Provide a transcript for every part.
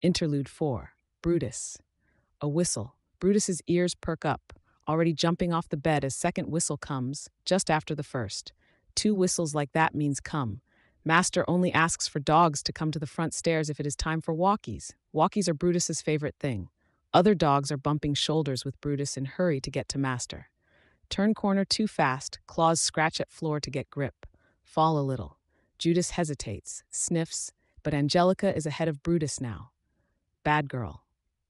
Interlude 4. Brutus. A whistle. Brutus's ears perk up, already jumping off the bed as second whistle comes, just after the first. Two whistles like that means come. Master only asks for dogs to come to the front stairs if it is time for walkies. Walkies are Brutus's favorite thing. Other dogs are bumping shoulders with Brutus in hurry to get to Master. Turn corner too fast, claws scratch at floor to get grip. Fall a little. Judas hesitates, sniffs, but Angelica is ahead of Brutus now. Bad girl.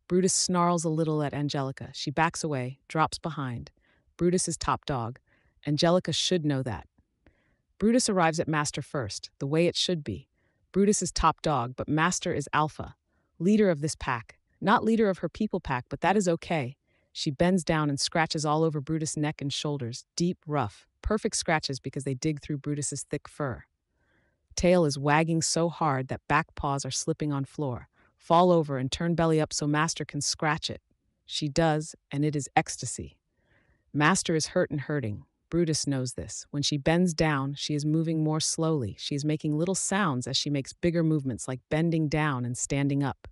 Brutus snarls a little at Angelica. She backs away, drops behind. Brutus is top dog. Angelica should know that. Brutus arrives at Master first, the way it should be. Brutus is top dog, but Master is alpha, leader of this pack. Not leader of her people pack, but that is okay. She bends down and scratches all over Brutus' neck and shoulders, deep, rough, perfect scratches because they dig through Brutus' thick fur. Tail is wagging so hard that back paws are slipping on floor. Fall over and turn belly up so Master can scratch it. She does, and it is ecstasy. Master is hurt and hurting. Brutus knows this. When she bends down, she is moving more slowly. She is making little sounds as she makes bigger movements like bending down and standing up.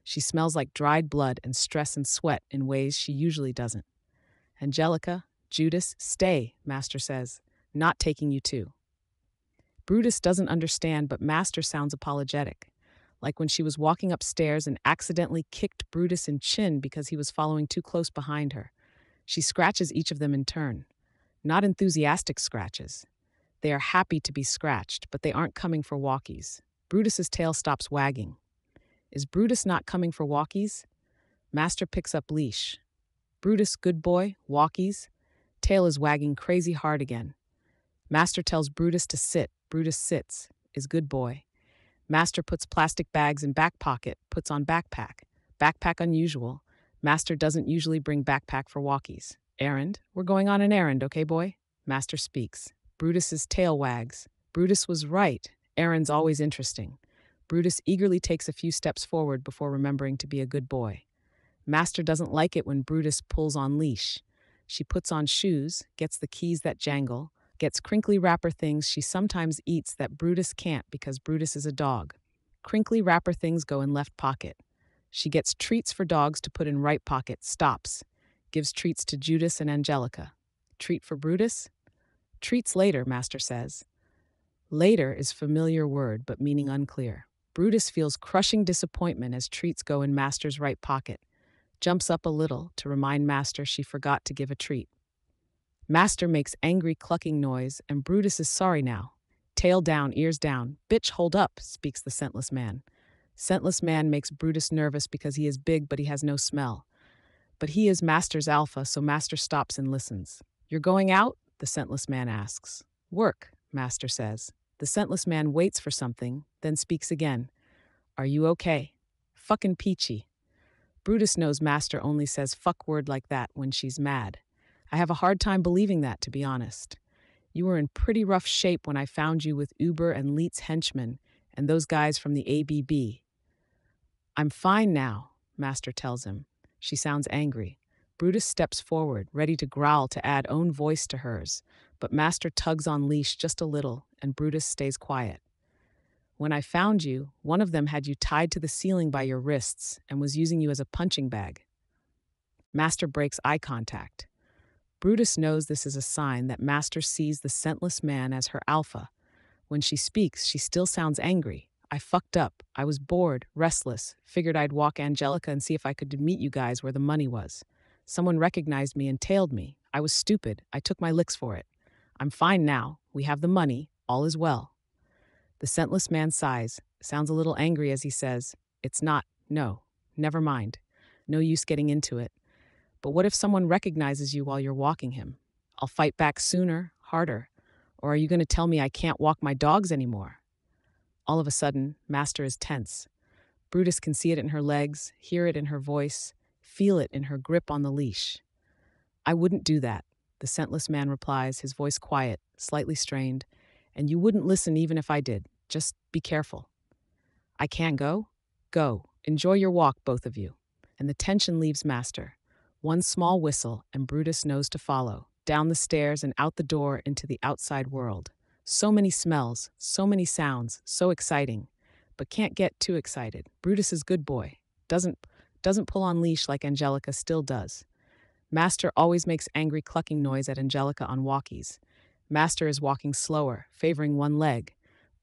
She smells like dried blood and stress and sweat in ways she usually doesn't. Angelica, Judas, stay, Master says. Not taking you too. Brutus doesn't understand, but Master sounds apologetic. Like when she was walking upstairs and accidentally kicked Brutus in chin because he was following too close behind her. She scratches each of them in turn. Not enthusiastic scratches. They are happy to be scratched, but they aren't coming for walkies. Brutus's tail stops wagging. Is Brutus not coming for walkies? Master picks up leash. Brutus, good boy, walkies. Tail is wagging crazy hard again. Master tells Brutus to sit. Brutus sits. Is good boy. Master puts plastic bags in back pocket, puts on backpack. Backpack unusual. Master doesn't usually bring backpack for walkies. Errand? We're going on an errand, okay, boy? Master speaks. Brutus's tail wags. Brutus was right. Errands always interesting. Brutus eagerly takes a few steps forward before remembering to be a good boy. Master doesn't like it when Brutus pulls on leash. She puts on shoes, gets the keys that jangle, gets crinkly wrapper things she sometimes eats that Brutus can't because Brutus is a dog. Crinkly wrapper things go in left pocket. She gets treats for dogs to put in right pocket, stops. Gives treats to Judas and Angelica. Treat for Brutus? Treats later, Master says. Later is familiar word, but meaning unclear. Brutus feels crushing disappointment as treats go in Master's right pocket. Jumps up a little to remind Master she forgot to give a treat. Master makes angry clucking noise, and Brutus is sorry now. Tail down, ears down. Bitch, hold up, speaks the scentless man. Scentless man makes Brutus nervous because he is big, but he has no smell. But he is Master's alpha, so Master stops and listens. You're going out? The scentless man asks. Work, Master says. The scentless man waits for something, then speaks again. Are you okay? Fucking peachy. Brutus knows Master only says fuck word like that when she's mad. I have a hard time believing that, to be honest. You were in pretty rough shape when I found you with Uber and Leet's henchmen and those guys from the ABB. I'm fine now, Master tells him. She sounds angry. Brutus steps forward, ready to growl to add own voice to hers, but Master tugs on leash just a little, and Brutus stays quiet. When I found you, one of them had you tied to the ceiling by your wrists and was using you as a punching bag. Master breaks eye contact. Brutus knows this is a sign that Master sees the scentless man as her alpha. When she speaks, she still sounds angry. I fucked up. I was bored, restless, figured I'd walk Angelica and see if I could meet you guys where the money was. Someone recognized me and tailed me. I was stupid. I took my licks for it. I'm fine now. We have the money. All is well. The scentless man sighs, sounds a little angry as he says, It's not. No. Never mind. No use getting into it. But what if someone recognizes you while you're walking him? I'll fight back sooner, harder. Or are you going to tell me I can't walk my dogs anymore? All of a sudden, Master is tense. Brutus can see it in her legs, hear it in her voice, feel it in her grip on the leash. I wouldn't do that, the scentless man replies, his voice quiet, slightly strained. And you wouldn't listen even if I did. Just be careful. I can't go? Go. Enjoy your walk, both of you. And the tension leaves Master. One small whistle, and Brutus knows to follow, down the stairs and out the door into the outside world. So many smells, so many sounds, so exciting. But can't get too excited. Brutus is good boy. Doesn't pull on leash like Angelica still does. Master always makes angry clucking noise at Angelica on walkies. Master is walking slower, favoring one leg.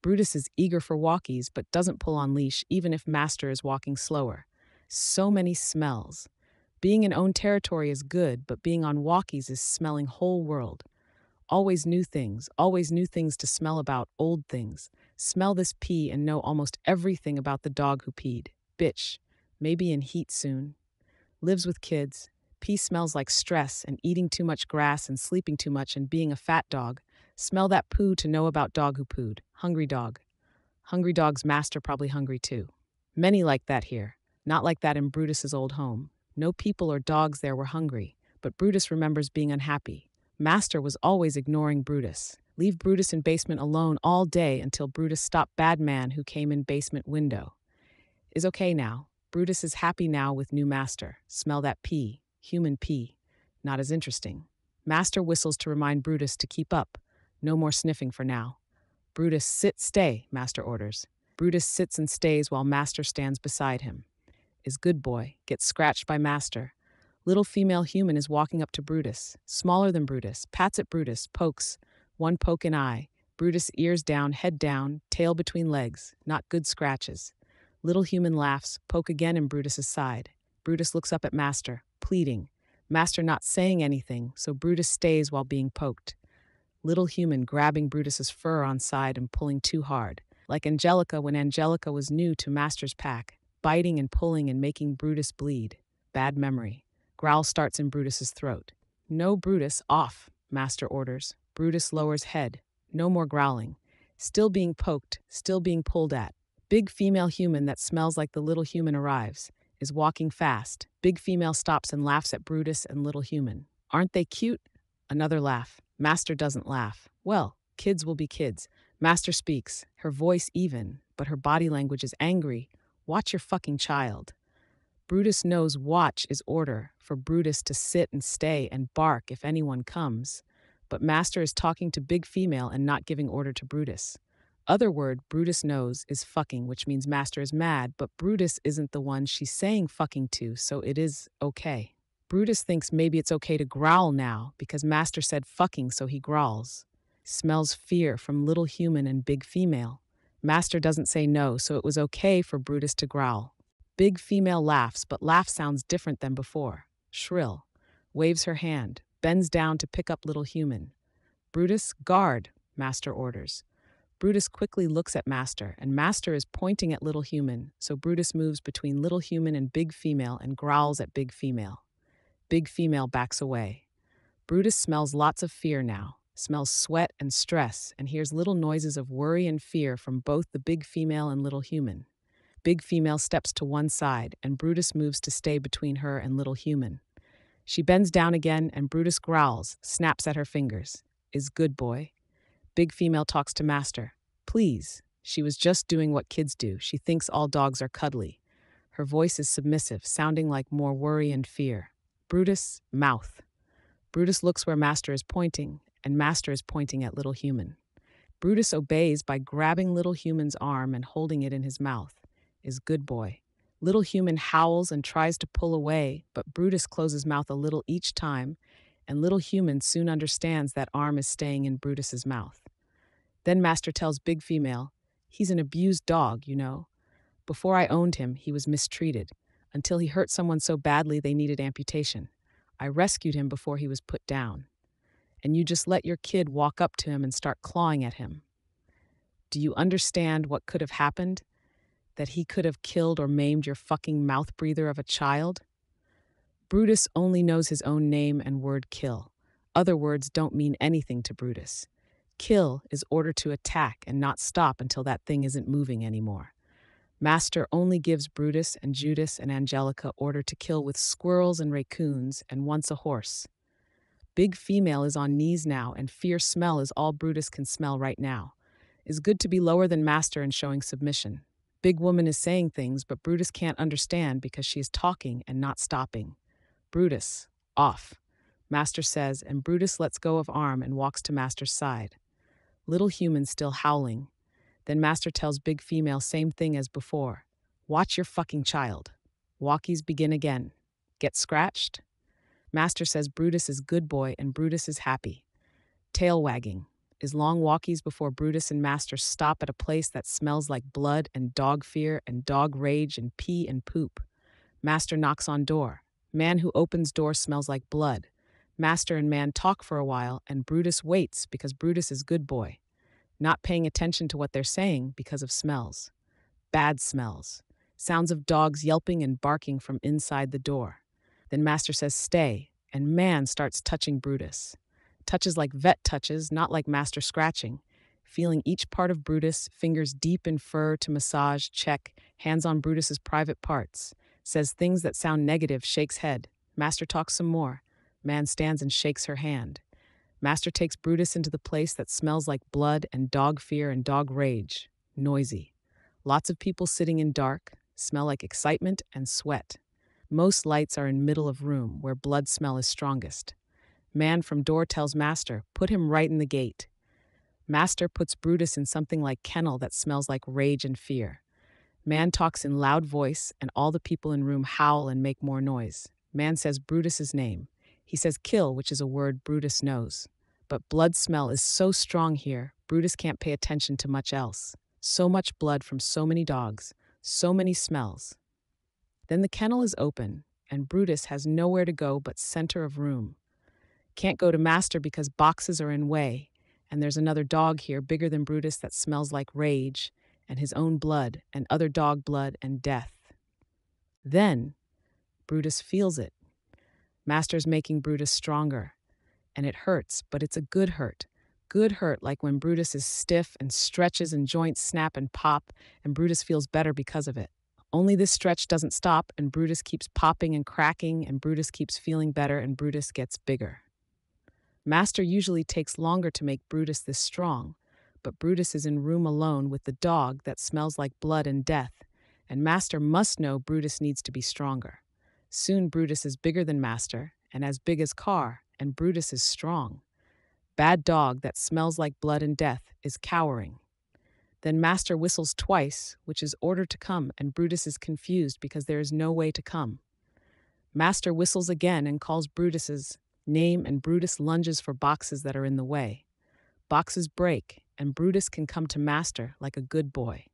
Brutus is eager for walkies but doesn't pull on leash even if Master is walking slower. So many smells. Being in own territory is good, but being on walkies is smelling whole world. Always new things to smell about old things. Smell this pee and know almost everything about the dog who peed. Bitch. Maybe in heat soon. Lives with kids. Pee smells like stress and eating too much grass and sleeping too much and being a fat dog. Smell that poo to know about dog who pooed. Hungry dog. Hungry dog's master probably hungry too. Many like that here. Not like that in Brutus's old home. No people or dogs there were hungry, but Brutus remembers being unhappy. Master was always ignoring Brutus. Leave Brutus in basement alone all day until Brutus stopped bad man who came in basement window. Is okay now. Brutus is happy now with new master. Smell that pee. Human pee. Not as interesting. Master whistles to remind Brutus to keep up. No more sniffing for now. Brutus, sit, stay, Master orders. Brutus sits and stays while Master stands beside him. Is good boy. Gets scratched by Master. Little female human is walking up to Brutus. Smaller than Brutus. Pats at Brutus. Pokes. One poke in eye. Brutus ears down, head down, tail between legs. Not good scratches. Little human laughs, poke again in Brutus's side. Brutus looks up at Master, pleading. Master not saying anything, so Brutus stays while being poked. Little human grabbing Brutus's fur on side and pulling too hard. Like Angelica when Angelica was new to Master's pack, biting and pulling and making Brutus bleed. Bad memory. Growl starts in Brutus's throat. No Brutus, off, Master orders. Brutus lowers head. No more growling. Still being poked, still being pulled at. Big female human that smells like the little human arrives, is walking fast. Big female stops and laughs at Brutus and little human. Aren't they cute? Another laugh. Master doesn't laugh. Well, kids will be kids. Master speaks, her voice even, but her body language is angry. Watch your fucking child. Brutus knows watch is order for Brutus to sit and stay and bark if anyone comes. But Master is talking to big female and not giving order to Brutus. Other word Brutus knows is fucking, which means Master is mad, but Brutus isn't the one she's saying fucking to, so it is okay. Brutus thinks maybe it's okay to growl now because Master said fucking, so he growls. Smells fear from little human and big female. Master doesn't say no, so it was okay for Brutus to growl. Big female laughs, but laugh sounds different than before. Shrill. Waves her hand, bends down to pick up little human. Brutus, guard, Master orders. Brutus quickly looks at Master, and Master is pointing at little human, so Brutus moves between little human and big female and growls at big female. Big female backs away. Brutus smells lots of fear now, smells sweat and stress, and hears little noises of worry and fear from both the big female and little human. Big female steps to one side, and Brutus moves to stay between her and little human. She bends down again, and Brutus growls, snaps at her fingers. Is good boy. Big female talks to Master. Please. She was just doing what kids do. She thinks all dogs are cuddly. Her voice is submissive, sounding like more worry and fear. Brutus, mouth. Brutus looks where Master is pointing, and Master is pointing at little human. Brutus obeys by grabbing little human's arm and holding it in his mouth. Is good boy. Little human howls and tries to pull away, but Brutus closes mouth a little each time, and little human soon understands that arm is staying in Brutus's mouth. Then Master tells big female, he's an abused dog, you know. Before I owned him, he was mistreated, until he hurt someone so badly they needed amputation. I rescued him before he was put down. And you just let your kid walk up to him and start clawing at him. Do you understand what could have happened? That he could have killed or maimed your fucking mouth breather of a child? Brutus only knows his own name and word kill. Other words don't mean anything to Brutus. Kill is order to attack and not stop until that thing isn't moving anymore. Master only gives Brutus and Judas and Angelica order to kill with squirrels and raccoons and once a horse. Big female is on knees now, and fierce smell is all Brutus can smell right now. Is good to be lower than Master and showing submission. Big woman is saying things, but Brutus can't understand because she is talking and not stopping. Brutus, off, Master says, and Brutus lets go of arm and walks to Master's side. Little human still howling. Then Master tells big female same thing as before. Watch your fucking child. Walkies begin again. Get scratched? Master says Brutus is good boy and Brutus is happy. Tail wagging is long walkies before Brutus and Master stop at a place that smells like blood and dog fear and dog rage and pee and poop. Master knocks on door. Man who opens door smells like blood. Master and man talk for a while and Brutus waits because Brutus is good boy, not paying attention to what they're saying because of smells. Bad smells. Sounds of dogs yelping and barking from inside the door. Then Master says stay, and man starts touching Brutus. Touches like vet touches, not like Master scratching. Feeling each part of Brutus, fingers deep in fur to massage, check, hands on Brutus's private parts. Says things that sound negative, shakes head. Master talks some more. Man stands and shakes her hand. Master takes Brutus into the place that smells like blood and dog fear and dog rage. Noisy. Lots of people sitting in dark, smell like excitement and sweat. Most lights are in middle of room where blood smell is strongest. Man from door tells Master, put him right in the gate. Master puts Brutus in something like kennel that smells like rage and fear. Man talks in loud voice and all the people in room howl and make more noise. Man says Brutus's name. He says kill, which is a word Brutus knows. But blood smell is so strong here, Brutus can't pay attention to much else. So much blood from so many dogs, so many smells. Then the kennel is open, and Brutus has nowhere to go but center of room. Can't go to Master because boxes are in way, and there's another dog here bigger than Brutus that smells like rage, and his own blood, and other dog blood, and death. Then, Brutus feels it. Master's making Brutus stronger, and it hurts, but it's a good hurt. Good hurt like when Brutus is stiff and stretches and joints snap and pop, and Brutus feels better because of it. Only this stretch doesn't stop, and Brutus keeps popping and cracking, and Brutus keeps feeling better, and Brutus gets bigger. Master usually takes longer to make Brutus this strong, but Brutus is in room alone with the dog that smells like blood and death, and Master must know Brutus needs to be stronger. Soon Brutus is bigger than Master, and as big as Car, and Brutus is strong. Bad dog that smells like blood and death is cowering. Then Master whistles twice, which is order to come, and Brutus is confused because there is no way to come. Master whistles again and calls Brutus's name, and Brutus lunges for boxes that are in the way. Boxes break, and Brutus can come to Master like a good boy.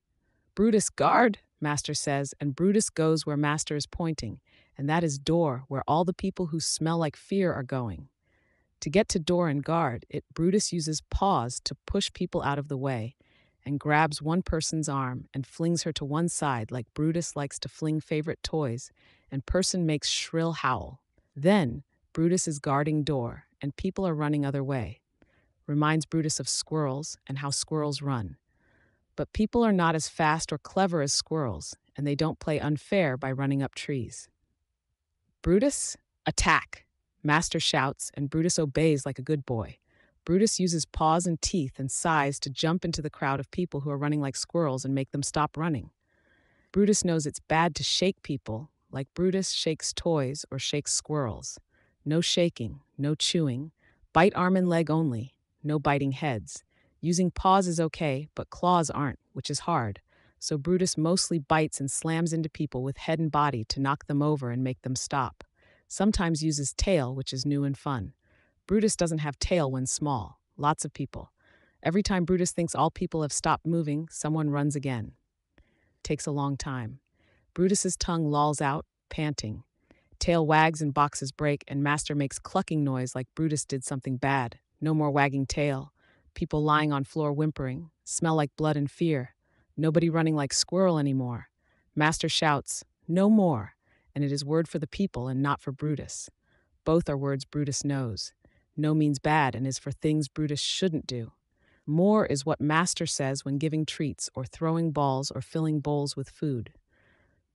Brutus, guard, Master says, and Brutus goes where Master is pointing, and that is door, where all the people who smell like fear are going. To get to door and guard, Brutus uses paws to push people out of the way, and grabs one person's arm and flings her to one side like Brutus likes to fling favorite toys, and person makes shrill howl. Then, Brutus is guarding door, and people are running other way. Reminds Brutus of squirrels and how squirrels run. But people are not as fast or clever as squirrels, and they don't play unfair by running up trees. Brutus, attack! Master shouts, and Brutus obeys like a good boy. Brutus uses paws and teeth and size to jump into the crowd of people who are running like squirrels and make them stop running. Brutus knows it's bad to shake people, like Brutus shakes toys or shakes squirrels. No shaking, no chewing, bite arm and leg only, no biting heads. Using paws is okay, but claws aren't, which is hard. So Brutus mostly bites and slams into people with head and body to knock them over and make them stop. Sometimes uses tail, which is new and fun. Brutus doesn't have tail when small. Lots of people. Every time Brutus thinks all people have stopped moving, someone runs again. Takes a long time. Brutus's tongue lolls out, panting. Tail wags and boxes break, and Master makes clucking noise like Brutus did something bad. No more wagging tail. People lying on floor whimpering. Smell like blood and fear. Nobody running like squirrel anymore. Master shouts, no more, and it is word for the people and not for Brutus. Both are words Brutus knows. No means bad and is for things Brutus shouldn't do. More is what Master says when giving treats or throwing balls or filling bowls with food.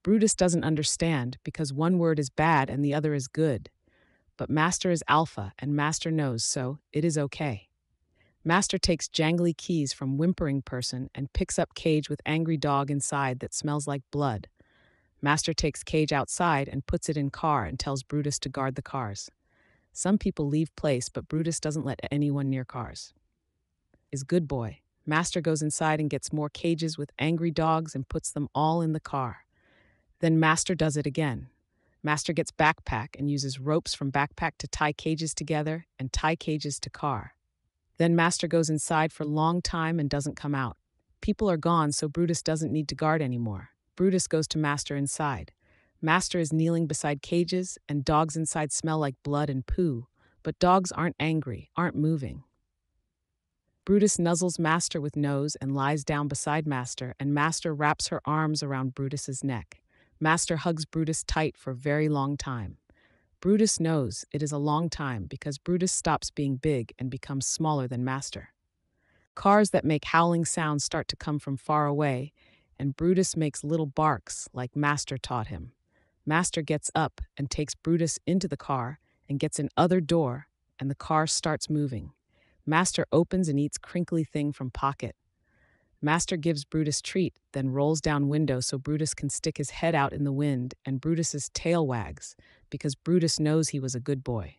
Brutus doesn't understand because one word is bad and the other is good. But Master is alpha and Master knows, so it is okay. Master takes jangly keys from whimpering person and picks up cage with angry dog inside that smells like blood. Master takes cage outside and puts it in car and tells Brutus to guard the cars. Some people leave place, but Brutus doesn't let anyone near cars. Is good boy. Master goes inside and gets more cages with angry dogs and puts them all in the car. Then Master does it again. Master gets backpack and uses ropes from backpack to tie cages together and tie cages to car. Then Master goes inside for a long time and doesn't come out. People are gone, so Brutus doesn't need to guard anymore. Brutus goes to Master inside. Master is kneeling beside cages, and dogs inside smell like blood and poo, but dogs aren't angry, aren't moving. Brutus nuzzles Master with nose and lies down beside Master, and Master wraps her arms around Brutus's neck. Master hugs Brutus tight for a very long time. Brutus knows it is a long time because Brutus stops being big and becomes smaller than Master. Cars that make howling sounds start to come from far away, and Brutus makes little barks like Master taught him. Master gets up and takes Brutus into the car and gets an other door, and the car starts moving. Master opens and eats crinkly thing from pocket. Master gives Brutus treat, then rolls down window so Brutus can stick his head out in the wind, and Brutus's tail wags, because Brutus knows he was a good boy.